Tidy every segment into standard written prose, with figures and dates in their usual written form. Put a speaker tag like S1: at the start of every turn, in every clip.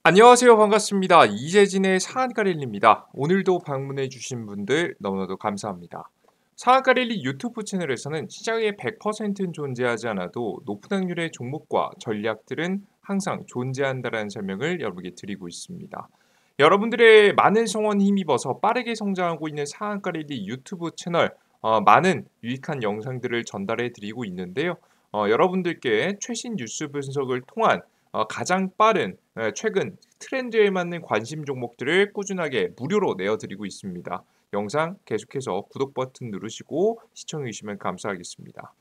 S1: 안녕하세요. 반갑습니다. 이재진의 상한가릴리입니다. 오늘도 방문해 주신 분들 너무나도 감사합니다. 상한가릴리 유튜브 채널에서는 시장에 100%는 존재하지 않아도 높은 확률의 종목과 전략들은 항상 존재한다는 설명을 여러분께 드리고 있습니다. 여러분들의 많은 성원 힘입어서 빠르게 성장하고 있는 상한가릴리 유튜브 채널, 많은 유익한 영상들을 전달해 드리고 있는데요. 여러분들께 최신 뉴스 분석을 통한 가장 빠른 최근 트렌드에 맞는 관심 종목들을 꾸준하게 무료로 내어드리고 있습니다. 영상 계속해서 구독 버튼 누르시고 시청해 주시면 감사하겠습니다.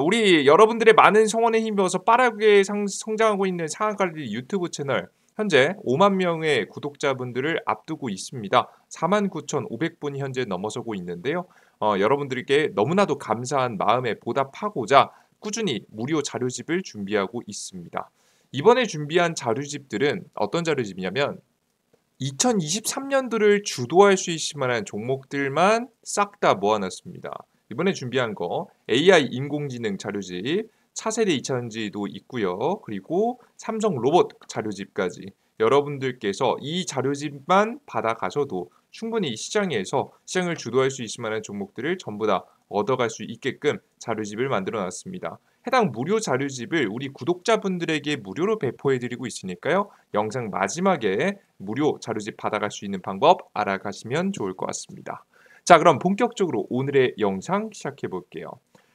S1: 우리 여러분들의 많은 성원에 힘입어서 빠르게 성장하고 있는 상한가리 유튜브 채널 현재 5만 명의 구독자분들을 앞두고 있습니다. 49,500분이 현재 넘어서고 있는데요. 여러분들께 너무나도 감사한 마음에 보답하고자 꾸준히 무료 자료집을 준비하고 있습니다. 이번에 준비한 자료집들은 어떤 자료집이냐면 2023년도를 주도할 수 있을 만한 종목들만 싹 다 모아놨습니다. 이번에 준비한 거 AI 인공지능 자료집, 차세대 2차전지도 있고요. 그리고 삼성 로봇 자료집까지 여러분들께서 이 자료집만 받아가셔도 충분히 시장에서 시장을 주도할 수 있을 만한 종목들을 전부 다 얻어갈 수 있게끔 자료집을 만들어 놨습니다. 해당 무료 자료집을 우리 구독자분들에게 무료로 배포해드리고 있으니까요. 영상 마지막에 무료 자료집 받아갈 수 있는 방법 알아가시면 좋을 것 같습니다. 자, 그럼 본격적으로 오늘의 영상 시작해 볼게요.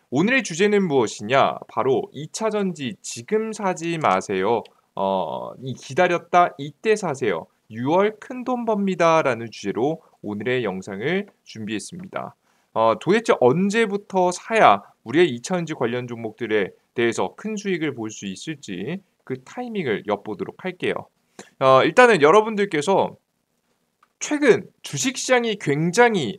S1: 오늘의 주제는 무엇이냐? 바로 2차전지 지금 사지 마세요. 기다렸다 이때 사세요. 6월 큰돈 법니다. 라는 주제로 오늘의 영상을 준비했습니다. 도대체 언제부터 사야 우리의 2차전지 관련 종목들에 대해서 큰 수익을 볼 수 있을지 그 타이밍을 엿보도록 할게요. 일단은 여러분들께서 최근 주식시장이 굉장히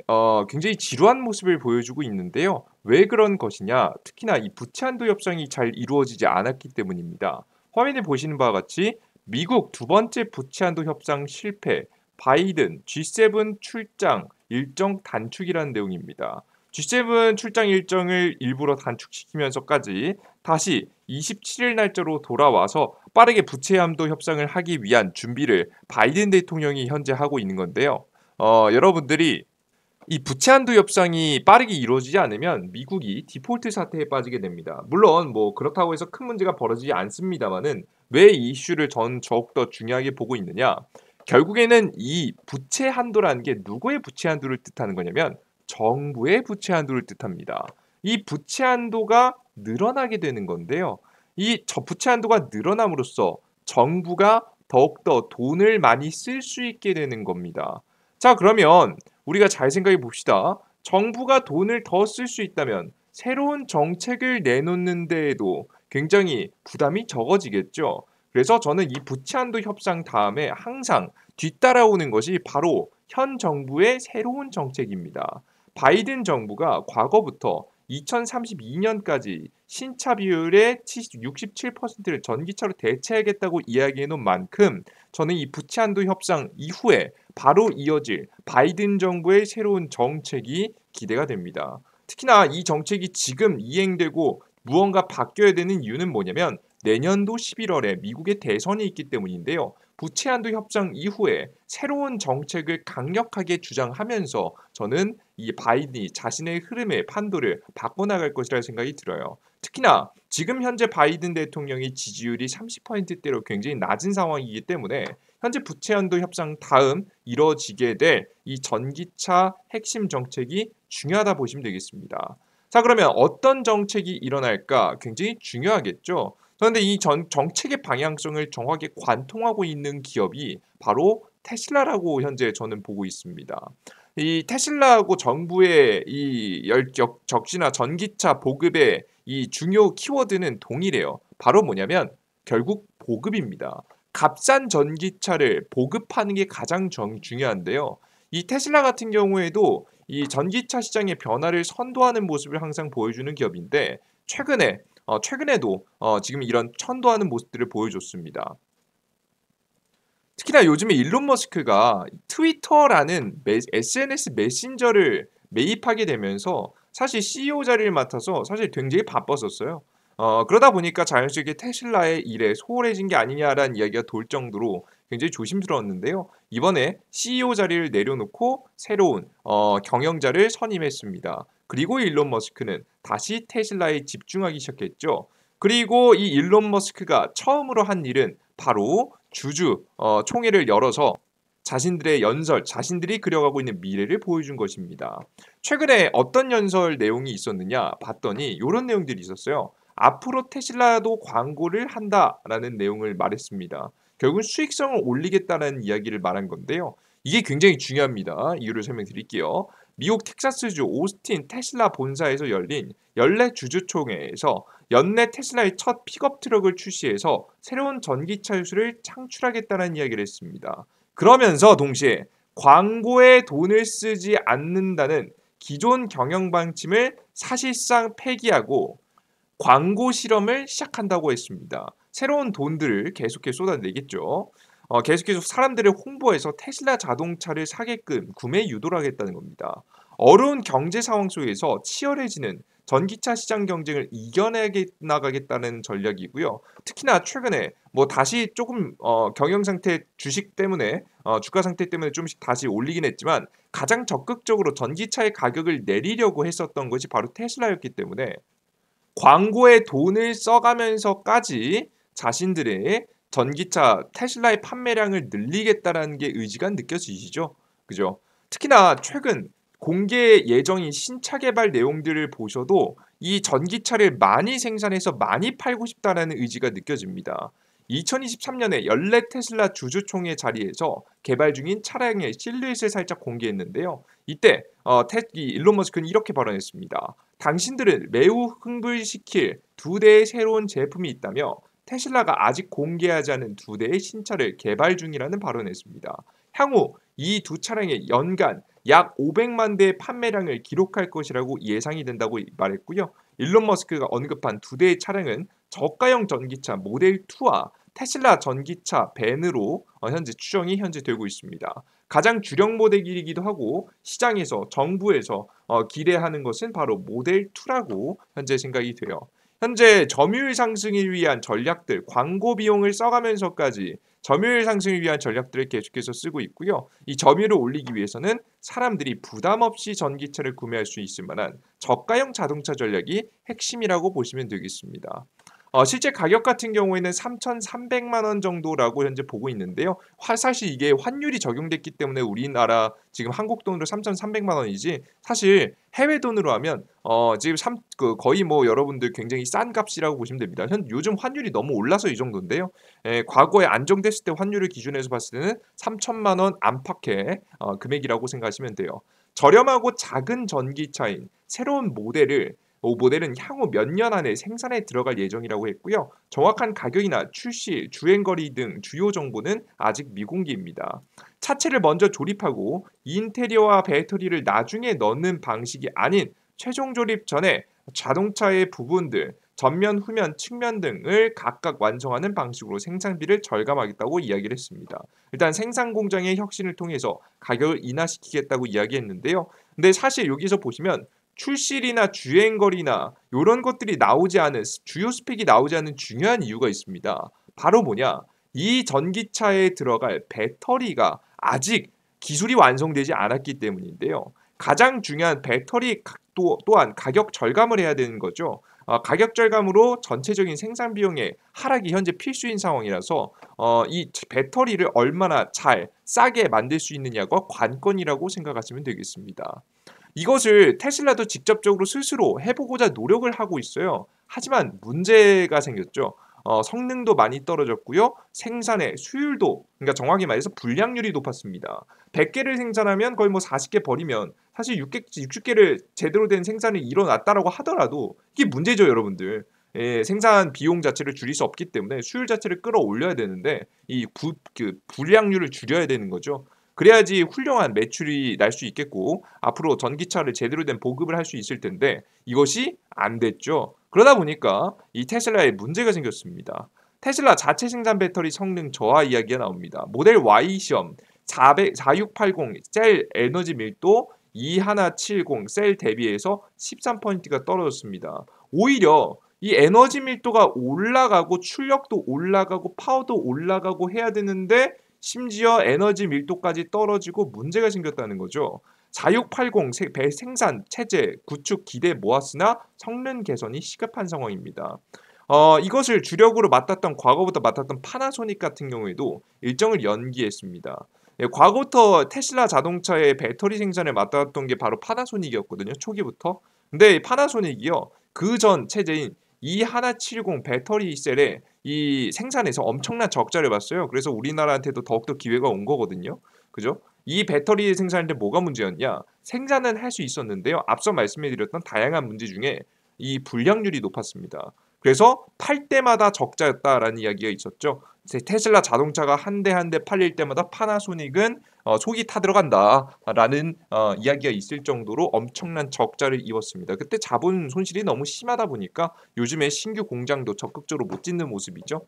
S1: 지루한 모습을 보여주고 있는데요. 왜 그런 것이냐? 특히나 이 부채 한도 협상이 잘 이루어지지 않았기 때문입니다. 화면에 보시는 바와 같이 미국 두 번째 부채 한도 협상 실패, 바이든 G7 출장 일정 단축이라는 내용입니다. G7 출장 일정을 일부러 단축시키면서까지 다시 27일 날짜로 돌아와서 빠르게 부채 한도 협상을 하기 위한 준비를 바이든 대통령이 현재 하고 있는 건데요. 여러분들이 이 부채 한도 협상이 빠르게 이루어지지 않으면 미국이 디폴트 사태에 빠지게 됩니다. 물론 뭐 그렇다고 해서 큰 문제가 벌어지지 않습니다만은 왜 이 이슈를 전 더욱더 중요하게 보고 있느냐? 결국에는 이 부채 한도라는 게 누구의 부채 한도를 뜻하는 거냐면 정부의 부채 한도를 뜻합니다. 이 부채 한도가 늘어나게 되는 건데요. 이 부채 한도가 늘어남으로써 정부가 더욱더 돈을 많이 쓸 수 있게 되는 겁니다. 자, 그러면 우리가 잘 생각해 봅시다. 정부가 돈을 더 쓸 수 있다면 새로운 정책을 내놓는 데에도 굉장히 부담이 적어지겠죠. 그래서 저는 이 부채 한도 협상 다음에 항상 뒤따라오는 것이 바로 현 정부의 새로운 정책입니다. 바이든 정부가 과거부터 2032년까지 신차 비율의 67%를 전기차로 대체하겠다고 이야기해 놓은 만큼 저는 이 부채 한도 협상 이후에 바로 이어질 바이든 정부의 새로운 정책이 기대가 됩니다. 특히나 이 정책이 지금 이행되고 무언가 바뀌어야 되는 이유는 뭐냐면 내년도 11월에 미국의 대선이 있기 때문인데요. 부채 한도 협상 이후에 새로운 정책을 강력하게 주장하면서 저는 이 바이든이 자신의 흐름의 판도를 바꿔나갈 것이라는 생각이 들어요. 특히나 지금 현재 바이든 대통령의 지지율이 30%대로 굉장히 낮은 상황이기 때문에 현재 부채 한도 협상 다음 이뤄지게 될 이 전기차 핵심 정책이 중요하다 보시면 되겠습니다. 자, 그러면 어떤 정책이 일어날까 굉장히 중요하겠죠. 그런데 이 정책의 방향성을 정확하게 관통하고 있는 기업이 바로 테슬라라고 현재 저는 보고 있습니다. 이 테슬라하고 정부의 이 적시나 전기차 보급의 이 중요 키워드는 동일해요. 바로 뭐냐면 결국 보급입니다. 값싼 전기차를 보급하는 게 가장 중요한데요. 이 테슬라 같은 경우에도 이 전기차 시장의 변화를 선도하는 모습을 항상 보여주는 기업인데 최근에도 지금 이런 선도하는 모습들을 보여줬습니다. 특히나 요즘에 일론 머스크가 트위터라는 SNS 메신저를 매입하게 되면서 사실 CEO 자리를 맡아서 사실 굉장히 바빴었어요. 그러다 보니까 자연스럽게 테슬라의 일에 소홀해진 게 아니냐라는 이야기가 돌 정도로 굉장히 조심스러웠는데요. 이번에 CEO 자리를 내려놓고 새로운 경영자를 선임했습니다. 그리고 일론 머스크는 다시 테슬라에 집중하기 시작했죠. 그리고 이 일론 머스크가 처음으로 한 일은 바로 주주 총회를 열어서 자신들의 연설, 자신들이 그려가고 있는 미래를 보여준 것입니다. 최근에 어떤 연설 내용이 있었느냐 봤더니 이런 내용들이 있었어요. 앞으로 테슬라도 광고를 한다라는 내용을 말했습니다. 결국은 수익성을 올리겠다는 이야기를 말한 건데요. 이게 굉장히 중요합니다. 이유를 설명드릴게요. 미국 텍사스주 오스틴 테슬라 본사에서 열린 연내 주주총회에서 연내 테슬라의 첫 픽업 트럭을 출시해서 새로운 전기차 수를 창출하겠다는 이야기를 했습니다. 그러면서 동시에 광고에 돈을 쓰지 않는다는 기존 경영 방침을 사실상 폐기하고 광고 실험을 시작한다고 했습니다. 새로운 돈들을 계속해서 쏟아내겠죠. 계속해서 사람들을 홍보해서 테슬라 자동차를 사게끔 구매 유도를 하겠다는 겁니다. 어려운 경제 상황 속에서 치열해지는 전기차 시장 경쟁을 이겨내게 나가겠다는 전략이고요. 특히나 최근에 뭐 다시 조금 경영 상태 주식 때문에 주가 상태 때문에 좀씩 다시 올리긴 했지만 가장 적극적으로 전기차의 가격을 내리려고 했었던 것이 바로 테슬라였기 때문에 광고에 돈을 써가면서까지 자신들의 전기차 테슬라의 판매량을 늘리겠다라는 게 의지가 느껴지시죠? 그죠? 특히나 최근 공개 예정인 신차 개발 내용들을 보셔도 이 전기차를 많이 생산해서 많이 팔고 싶다라는 의지가 느껴집니다. 2023년에 연례 테슬라 주주총회 자리에서 개발 중인 차량의 실루엣을 살짝 공개했는데요. 이때 일론 머스크는 이렇게 발언했습니다. 당신들을 매우 흥분시킬 두 대의 새로운 제품이 있다며 테슬라가 아직 공개하지 않은 두 대의 신차를 개발 중이라는 발언을 했습니다. 향후 이 두 차량의 연간 약 500만 대의 판매량을 기록할 것이라고 예상이 된다고 말했고요. 일론 머스크가 언급한 두 대의 차량은 저가형 전기차 모델 2와 테슬라 전기차 밴으로 현재 추정이 되고 있습니다. 가장 주력 모델이기도 하고 시장에서 정부에서 기대하는 것은 바로 모델 2라고 현재 생각이 돼요. 현재 점유율 상승을 위한 전략들, 광고 비용을 써가면서까지 점유율 상승을 위한 전략들을 계속해서 쓰고 있고요. 이 점유율을 올리기 위해서는 사람들이 부담 없이 전기차를 구매할 수 있을 만한 저가형 자동차 전략이 핵심이라고 보시면 되겠습니다. 실제 가격 같은 경우에는 3,300만 원 정도라고 현재 보고 있는데요. 사실 이게 환율이 적용됐기 때문에 우리나라 지금 한국 돈으로 3,300만 원이지 사실 해외 돈으로 하면 지금 거의 뭐 여러분들 굉장히 싼 값이라고 보시면 됩니다. 요즘 환율이 너무 올라서 이 정도인데요. 과거에 안정됐을 때 환율을 기준해서 봤을 때는 3천만 원 안팎의 금액이라고 생각하시면 돼요. 저렴하고 작은 전기차인 새로운 모델은 향후 몇 년 안에 생산에 들어갈 예정이라고 했고요. 정확한 가격이나 출시, 주행거리 등 주요 정보는 아직 미공개입니다. 차체를 먼저 조립하고 인테리어와 배터리를 나중에 넣는 방식이 아닌 최종 조립 전에 자동차의 부분들, 전면, 후면, 측면 등을 각각 완성하는 방식으로 생산비를 절감하겠다고 이야기를 했습니다. 일단 생산 공장의 혁신을 통해서 가격을 인하시키겠다고 이야기했는데요. 근데 사실 여기서 보시면 출시일이나 주행거리나 이런 것들이 나오지 않은 주요 스펙이 나오지 않은 중요한 이유가 있습니다. 바로 뭐냐? 이 전기차에 들어갈 배터리가 아직 기술이 완성되지 않았기 때문인데요. 가장 중요한 배터리 또한 가격 절감을 해야 되는 거죠. 가격 절감으로 전체적인 생산 비용의 하락이 현재 필수인 상황이라서 이 배터리를 얼마나 잘 싸게 만들 수 있느냐가 관건이라고 생각하시면 되겠습니다. 이것을 테슬라도 직접적으로 스스로 해보고자 노력을 하고 있어요. 하지만 문제가 생겼죠. 성능도 많이 떨어졌고요. 생산의 수율도, 그러니까 정확히 말해서 불량률이 높았습니다. 100개를 생산하면 거의 뭐 40개 버리면 사실 60개를 제대로 된 생산이 일어났다라고 하더라도 이게 문제죠, 여러분들. 생산 비용 자체를 줄일 수 없기 때문에 수율 자체를 끌어올려야 되는데 불량률을 줄여야 되는 거죠. 그래야지 훌륭한 매출이 날 수 있겠고 앞으로 전기차를 제대로 된 보급을 할 수 있을 텐데 이것이 안 됐죠. 그러다 보니까 이 테슬라에 문제가 생겼습니다. 테슬라 자체 생산 배터리 성능 저하 이야기가 나옵니다. 모델 Y 시험 4680 셀 에너지 밀도 2170 셀 대비해서 13포인트가 떨어졌습니다. 오히려 이 에너지 밀도가 올라가고 출력도 올라가고 파워도 올라가고 해야 되는데 심지어 에너지 밀도까지 떨어지고 문제가 생겼다는 거죠. 4680 배 생산, 체제, 구축 기대 모았으나 성능 개선이 시급한 상황입니다. 이것을 주력으로 맡았던 과거부터 맡았던 파나소닉 같은 경우에도 일정을 연기했습니다. 예, 과거부터 테슬라 자동차의 배터리 생산을 맡았던 게 바로 파나소닉이었거든요. 초기부터. 근데 이 파나소닉이요. 그 전 체제인 E 하나70 배터리 셀의 이 생산에서 엄청난 적자를 봤어요. 그래서 우리나라한테도 더욱더 기회가 온 거거든요. 그죠? 이 배터리 생산인데 뭐가 문제였냐? 생산은 할 수 있었는데요. 앞서 말씀해드렸던 다양한 문제 중에 이 불량률이 높았습니다. 그래서 팔 때마다 적자였다라는 이야기가 있었죠. 테슬라 자동차가 한 대 한 대 팔릴 때마다 파나소닉은 속이 타들어간다라는 이야기가 있을 정도로 엄청난 적자를 입었습니다. 그때 자본 손실이 너무 심하다 보니까 요즘에 신규 공장도 적극적으로 못 짓는 모습이죠.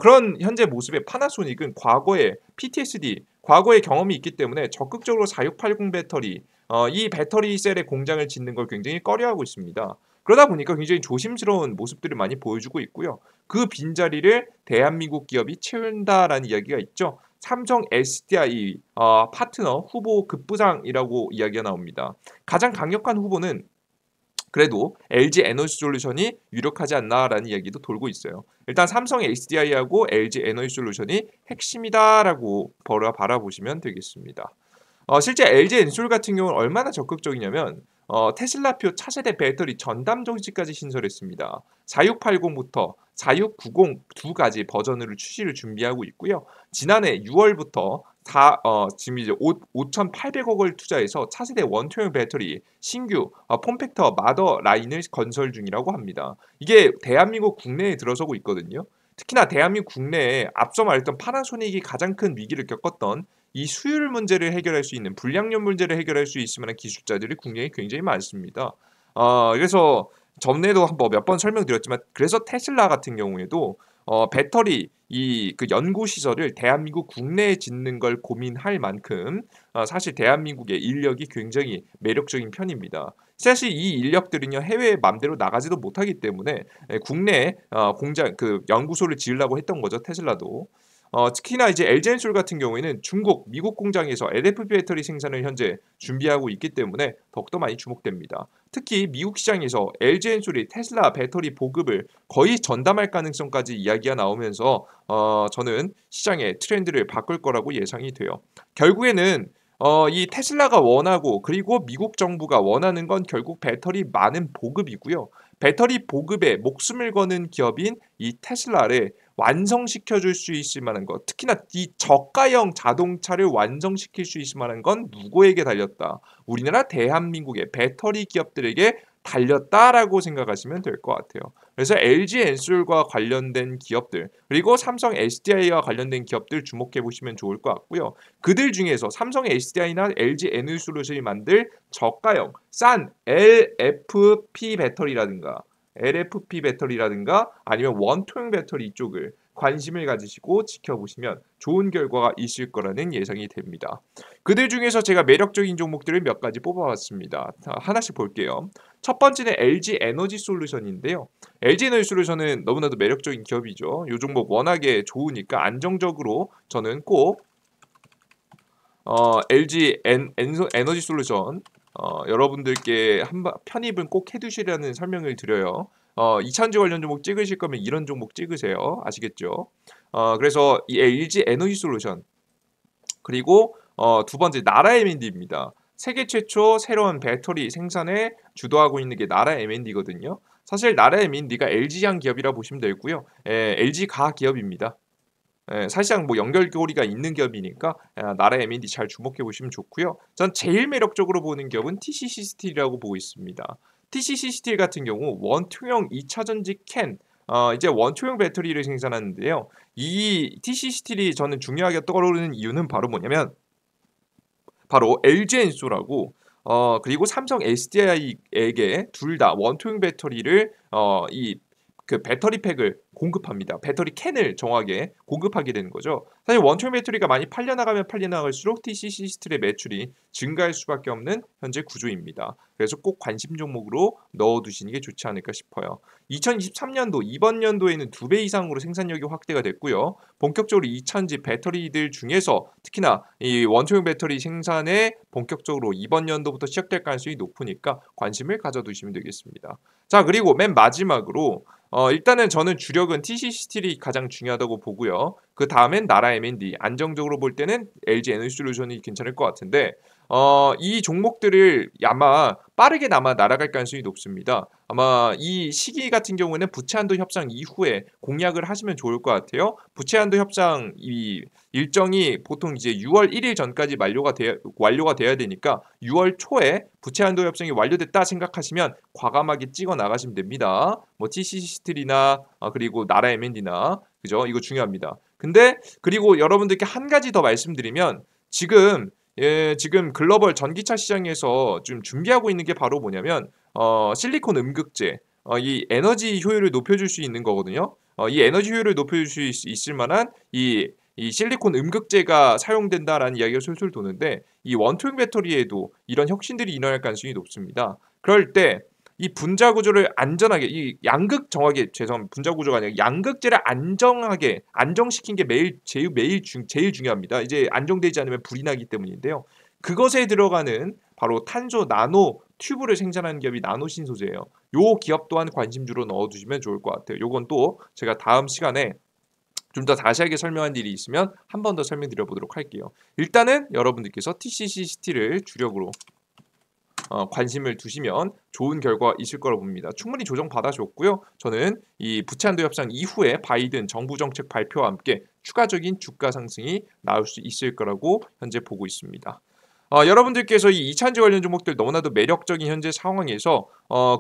S1: 그런 현재 모습에 파나소닉은 과거에 PTSD, 과거의 경험이 있기 때문에 적극적으로 4680 배터리, 이 배터리 셀의 공장을 짓는 걸 굉장히 꺼려하고 있습니다. 그러다 보니까 굉장히 조심스러운 모습들을 많이 보여주고 있고요. 그 빈자리를 대한민국 기업이 채운다라는 이야기가 있죠. 삼성 SDI 파트너 후보 급부상이라고 이야기가 나옵니다. 가장 강력한 후보는 그래도 LG 에너지 솔루션이 유력하지 않나라는 이야기도 돌고 있어요. 일단 삼성 SDI하고 LG 에너지 솔루션이 핵심이다라고 바라보시면 되겠습니다. 실제 LG 엔솔 같은 경우는 얼마나 적극적이냐면 테슬라표 차세대 배터리 전담 정지까지 신설했습니다. 4680부터 4690 두 가지 버전으로 출시를 준비하고 있고요. 지난해 6월부터 지금 이제 5,800억을 투자해서 차세대 원투형 배터리 신규 폼팩터 마더 라인을 건설 중이라고 합니다. 이게 대한민국 국내에 들어서고 있거든요. 특히나 대한민국 국내에 앞서 말했던 파나소닉이 가장 큰 위기를 겪었던 이 수율 문제를 해결할 수 있는 불량률 문제를 해결할 수 있을 만한 기술자들이 국내에 굉장히 많습니다. 그래서 전에도 한번 몇 번 설명드렸지만 그래서 테슬라 같은 경우에도 배터리 이 그 연구 시설을 대한민국 국내에 짓는 걸 고민할 만큼 사실 대한민국의 인력이 굉장히 매력적인 편입니다. 사실 이 인력들은요 해외에 맘대로 나가지도 못하기 때문에 국내 공장 그 연구소를 지으려고 했던 거죠 테슬라도. 특히나 이제 LG엔솔 같은 경우에는 중국, 미국 공장에서 LFP 배터리 생산을 현재 준비하고 있기 때문에 더욱더 많이 주목됩니다. 특히 미국 시장에서 LG엔솔이 테슬라 배터리 보급을 거의 전담할 가능성까지 이야기가 나오면서 저는 시장의 트렌드를 바꿀 거라고 예상이 돼요. 결국에는 이 테슬라가 원하고 그리고 미국 정부가 원하는 건 결국 배터리 많은 보급이고요. 배터리 보급에 목숨을 거는 기업인 이 테슬라를 완성시켜 줄 수 있을 만한 것, 특히나 이 저가형 자동차를 완성시킬 수 있을 만한 건 누구에게 달렸다? 우리나라 대한민국의 배터리 기업들에게 달렸다라고 생각하시면 될 것 같아요. 그래서 LG 엔솔과 관련된 기업들 그리고 삼성 SDI와 관련된 기업들 주목해 보시면 좋을 것 같고요. 그들 중에서 삼성 SDI나 LG 에너지솔루션이 만들 저가형 싼 LFP 배터리라든가 아니면 원통형 배터리 쪽을 관심을 가지시고 지켜보시면 좋은 결과가 있을 거라는 예상이 됩니다. 그들 중에서 제가 매력적인 종목들을 몇 가지 뽑아봤습니다. 하나씩 볼게요. 첫 번째는 LG 에너지 솔루션인데요. LG 에너지 솔루션은 너무나도 매력적인 기업이죠. 이 종목 워낙에 좋으니까 안정적으로 저는 꼭 LG 에너지 솔루션 여러분들께 편입은 꼭 해두시라는 설명을 드려요. 2차전지 관련 종목 찍으실 거면 이런 종목 찍으세요. 아시겠죠? 그래서 이 LG 에너지 솔루션 그리고 두 번째 나라 M&D입니다. 세계 최초 새로운 배터리 생산에 주도하고 있는 게 나라 M&D거든요. 사실 나라 M&D가 LG향 기업이라 보시면 되고요. LG가 기업입니다. 사실상 뭐 연결고리가 있는 기업이니까 나라 M&D 잘 주목해 보시면 좋고요. 전 제일 매력적으로 보는 기업은 TCC 스틸이라고 보고 있습니다. TCC 스틸 같은 경우 원투형 2차전지 캔 이제 원투형 배터리를 생산하는데요. 이 TCC 스틸이 저는 중요하게 떠오르는 이유는 바로 뭐냐면 바로 LG 엔솔하고 그리고 삼성 SDI에게 둘 다 원투형 배터리를 이 그 배터리팩을 공급합니다. 배터리 캔을 정확하게 공급하게 되는 거죠. 사실 원투 배터리가 많이 팔려나가면 팔려나갈수록 TCC 스틸의 매출이 증가할 수밖에 없는 현재 구조입니다. 그래서 꼭 관심 종목으로 넣어두시는 게 좋지 않을까 싶어요. 2023년도 이번 연도에는 2배 이상으로 생산력이 확대가 됐고요. 본격적으로 2차전지 배터리들 중에서 특히나 이 원초형 배터리 생산에 본격적으로 이번 연도부터 시작될 가능성이 높으니까 관심을 가져두시면 되겠습니다. 자, 그리고 맨 마지막으로 일단은 저는 주력은 TCC 스틸이 가장 중요하다고 보고요. 그 다음엔 나라 M&D, 안정적으로 볼 때는 LG 에너지솔루션이 괜찮을 것 같은데 이 종목들을 아마 빠르게 날아갈 가능성이 높습니다. 아마 이 시기 같은 경우에는 부채 한도 협상 이후에 공약을 하시면 좋을 것 같아요. 부채 한도 협상 이 일정이 보통 이제 6월 1일 전까지 완료가 돼야 되니까 6월 초에 부채 한도 협상이 완료됐다 생각하시면 과감하게 찍어 나가시면 됩니다. 뭐 TCC 스틸이나 그리고 나라 M&D나 그죠? 이거 중요합니다. 근데 그리고 여러분들께 한 가지 더 말씀드리면 지금 글로벌 전기차 시장에서 좀 준비하고 있는 게 바로 뭐냐면 실리콘 음극재, 이 에너지 효율을 높여줄 수 있는 거거든요. 이 에너지 효율을 높여줄 수 있을 만한 이 실리콘 음극재가 사용된다라는 이야기가 솔솔 도는데 이 원투형 배터리에도 이런 혁신들이 일어날 가능성이 높습니다. 그럴 때 이 분자 구조를 안전하게 이 양극 정확하게 죄송합니다. 분자 구조가 아니라 양극재를 안정하게 안정시킨 게 제일 중요합니다. 이제 안정되지 않으면 불이 나기 때문인데요. 그것에 들어가는 바로 탄소 나노 튜브를 생산하는 기업이 나노신소재예요. 요 기업 또한 관심주로 넣어두시면 좋을 것 같아요. 요건 또 제가 다음 시간에 좀 더 자세하게 설명한 일이 있으면 한 번 더 설명드려 보도록 할게요. 일단은 여러분들께서 TCC 스틸을 주력으로 관심을 두시면 좋은 결과 있을 거라고 봅니다. 충분히 조정 받아줬고요. 저는 이 부채 한도 협상 이후에 바이든 정부 정책 발표와 함께 추가적인 주가 상승이 나올 수 있을 거라고 현재 보고 있습니다. 여러분들께서 이 2차전지 관련 종목들 너무나도 매력적인 현재 상황에서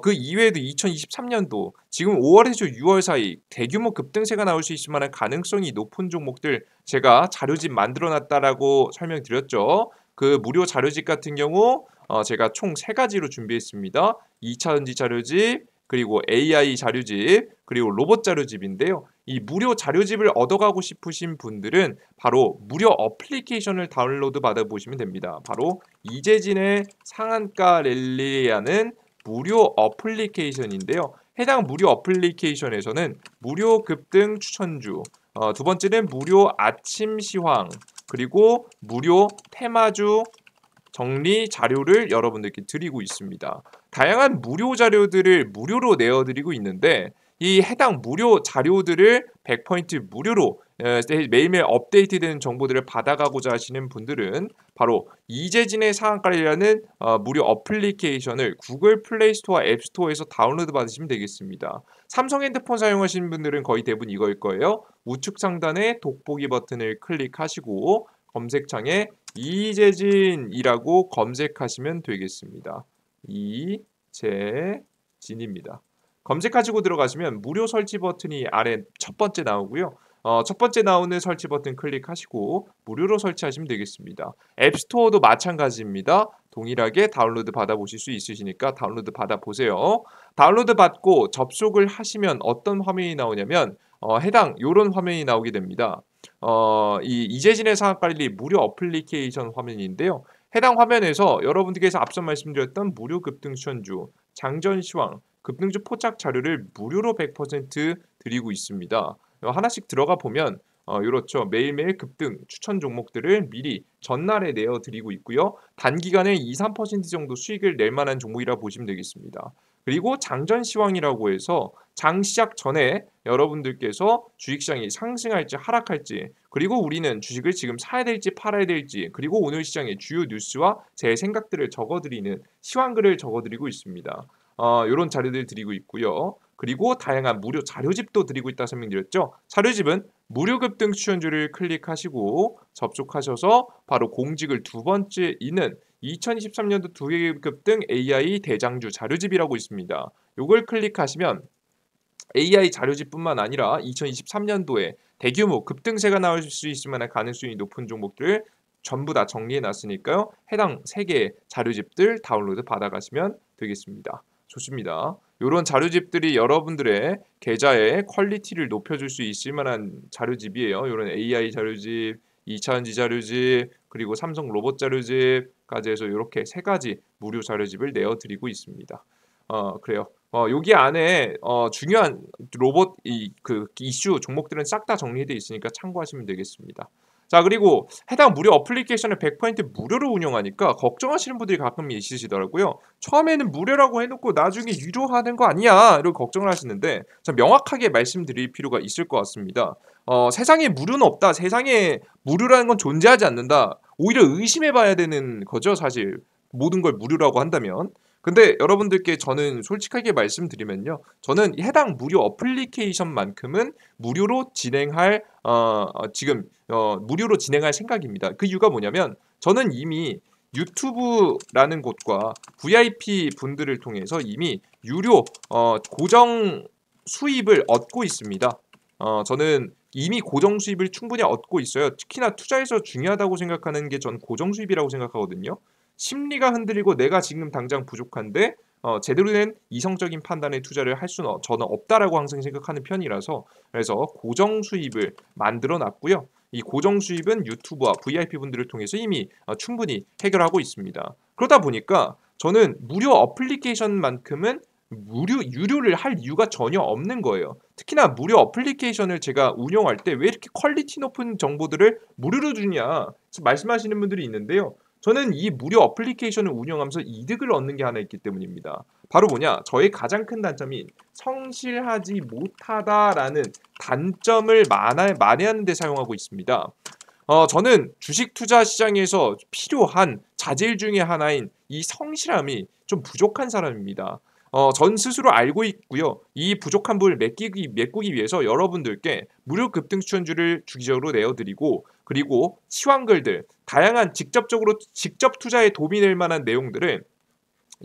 S1: 그 이외에도 2023년도 지금 5월에서 6월 사이 대규모 급등세가 나올 수 있을 만한 가능성이 높은 종목들 제가 자료집 만들어놨다라고 설명드렸죠. 그 무료 자료집 같은 경우 제가 총 3가지로 준비했습니다. 2차전지 자료집, 그리고 AI 자료집, 그리고 로봇 자료집인데요. 이 무료 자료집을 얻어가고 싶으신 분들은 바로 무료 어플리케이션을 다운로드 받아보시면 됩니다. 바로 이재진의 상한가 랠리라는 무료 어플리케이션인데요. 해당 무료 어플리케이션에서는 무료 급등 추천주, 두 번째는 무료 아침 시황, 그리고 무료 테마주 정리 자료를 여러분들께 드리고 있습니다. 다양한 무료 자료들을 무료로 내어드리고 있는데 이 해당 무료 자료들을 100포인트 무료로 매일매일 업데이트되는 정보들을 받아가고자 하시는 분들은 바로 이재진의 상한가라는 무료 어플리케이션을 구글 플레이 스토어, 앱 스토어에서 다운로드 받으시면 되겠습니다. 삼성 핸드폰 사용하시는 분들은 거의 대부분 이거일 거예요. 우측 상단에 돋보기 버튼을 클릭하시고 검색창에 이재진이라고 검색하시면 되겠습니다. 이재진입니다. 검색하시고 들어가시면 무료 설치 버튼이 아래 첫 번째 나오고요. 첫 번째 나오는 설치 버튼 클릭하시고 무료로 설치하시면 되겠습니다. 앱스토어도 마찬가지입니다. 동일하게 다운로드 받아보실 수 있으시니까 다운로드 받아보세요. 다운로드 받고 접속을 하시면 어떤 화면이 나오냐면 해당 요런 화면이 나오게 됩니다. 이 이재진의 상한가리 무료 어플리케이션 화면인데요. 해당 화면에서 여러분들께서 앞서 말씀드렸던 무료 급등 추천주, 장전 시황, 급등주 포착 자료를 무료로 100% 드리고 있습니다. 하나씩 들어가 보면 이렇죠. 매일매일 급등 추천 종목들을 미리 전날에 내어 드리고 있고요. 단기간에 2~3% 정도 수익을 낼 만한 종목이라 보시면 되겠습니다. 그리고 장전 시황이라고 해서 장 시작 전에 여러분들께서 주식시장이 상승할지 하락할지, 그리고 우리는 주식을 지금 사야 될지 팔아야 될지, 그리고 오늘 시장의 주요 뉴스와 제 생각들을 적어드리는 시황글을 적어드리고 있습니다. 이런 자료들 드리고 있고요. 그리고 다양한 무료 자료집도 드리고 있다 설명드렸죠. 자료집은 무료 급등 추천주를 클릭하시고 접속하셔서 바로 공직을 두 번째 있는 2023년도 2개 급등 AI 대장주 자료집이라고 있습니다. 이걸 클릭하시면 AI 자료집뿐만 아니라 2023년도에 대규모 급등세가 나올 수 있을 만한 가능성이 높은 종목들을 전부 다 정리해 놨으니까요. 해당 3개의 자료집들 다운로드 받아가시면 되겠습니다. 좋습니다. 요런 자료집들이 여러분들의 계좌의 퀄리티를 높여줄 수 있을 만한 자료집이에요. 요런 AI 자료집, 2차원지 자료집, 그리고 삼성 로봇 자료집까지 해서 요렇게 3가지 무료 자료집을 내어드리고 있습니다. 그래요. 여기 안에 중요한 로봇 그 이슈 종목들은 싹 다 정리되어 있으니까 참고하시면 되겠습니다. 자, 그리고 해당 무료 어플리케이션을 100% 무료로 운영하니까 걱정하시는 분들이 가끔 있으시더라고요. 처음에는 무료라고 해놓고 나중에 유료하는 거 아니야? 이렇게 걱정을 하시는데 자, 명확하게 말씀드릴 필요가 있을 것 같습니다. 세상에 무료는 없다. 세상에 무료라는 건 존재하지 않는다. 오히려 의심해봐야 되는 거죠, 사실. 모든 걸 무료라고 한다면. 근데 여러분들께 저는 솔직하게 말씀드리면요. 저는 해당 무료 어플리케이션만큼은 무료로 진행할 지금 무료로 진행할 생각입니다. 그 이유가 뭐냐면 저는 이미 유튜브라는 곳과 VIP 분들을 통해서 이미 유료 고정 수입을 얻고 있습니다. 저는 이미 고정 수입을 충분히 얻고 있어요. 특히나 투자에서 중요하다고 생각하는 게 전 고정 수입이라고 생각하거든요. 심리가 흔들리고 내가 지금 당장 부족한데 제대로 된 이성적인 판단의 투자를 할 수는 저는 없다라고 항상 생각하는 편이라서 그래서 고정 수입을 만들어 놨고요. 이 고정 수입은 유튜브와 VIP 분들을 통해서 이미 충분히 해결하고 있습니다. 그러다 보니까 저는 무료 어플리케이션만큼은 유료를 할 이유가 전혀 없는 거예요. 특히나 무료 어플리케이션을 제가 운영할 때 왜 이렇게 퀄리티 높은 정보들을 무료로 주냐 말씀하시는 분들이 있는데요. 저는 이 무료 어플리케이션을 운영하면서 이득을 얻는 게 하나 있기 때문입니다. 바로 뭐냐? 저의 가장 큰 단점인 성실하지 못하다라는 단점을 만회하는 데 사용하고 있습니다. 저는 주식 투자 시장에서 필요한 자질 중에 하나인 이 성실함이 좀 부족한 사람입니다. 전 스스로 알고 있고요. 이 부족한 부분을 메꾸기 위해서 여러분들께 무료 급등 추천주를 주기적으로 내어드리고 그리고 시황글들 다양한 직접 투자에 도움이 될 만한 내용들을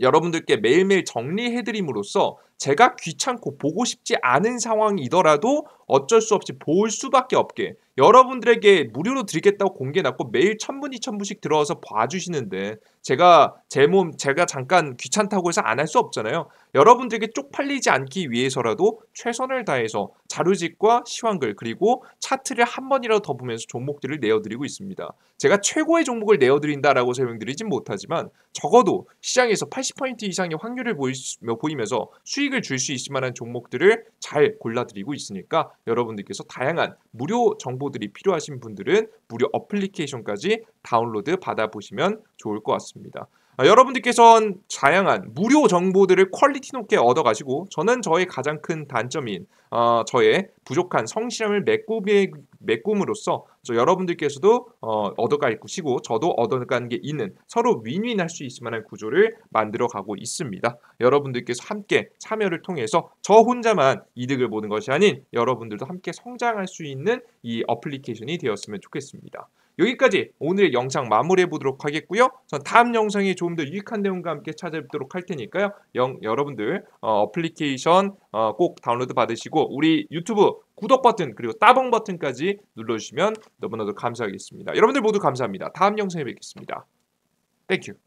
S1: 여러분들께 매일매일 정리해드림으로써 제가 귀찮고 보고 싶지 않은 상황이더라도 어쩔 수 없이 볼 수밖에 없게 여러분들에게 무료로 드리겠다고 공개해놨고 매일 1000분, 2000분씩 들어와서 봐주시는데 제가 잠깐 귀찮다고 해서 안 할 수 없잖아요. 여러분들에게 쪽팔리지 않기 위해서라도 최선을 다해서 자료집과 시황글 그리고 차트를 한 번이라도 더 보면서 종목들을 내어드리고 있습니다. 제가 최고의 종목을 내어드린다라고 설명드리진 못하지만 적어도 시장에서 80% 이상의 확률을 보이면서 수익을 줄 수 있을 만한 종목들을 잘 골라드리고 있으니까 여러분들께서 다양한 무료 정보들이 필요하신 분들은 무료 어플리케이션까지 다운로드 받아보시면 좋을 것 같습니다. 여러분들께서는 다양한 무료 정보들을 퀄리티 높게 얻어가시고 저는 저의 가장 큰 단점인 저의 부족한 성실함을 메꿈으로써 여러분들께서도 얻어가시고 저도 얻어가는 게 있는 서로 윈윈할 수 있을 만한 구조를 만들어가고 있습니다. 여러분들께서 함께 참여를 통해서 저 혼자만 이득을 보는 것이 아닌 여러분들도 함께 성장할 수 있는 이 어플리케이션이 되었으면 좋겠습니다. 여기까지 오늘의 영상 마무리해 보도록 하겠고요. 전 다음 영상에 조금 더 유익한 내용과 함께 찾아뵙도록 할 테니까요. 여러분들 어플리케이션 꼭 다운로드 받으시고 우리 유튜브 구독 버튼 그리고 따봉 버튼까지 눌러주시면 너무나도 감사하겠습니다. 여러분들 모두 감사합니다. 다음 영상에 뵙겠습니다. 땡큐.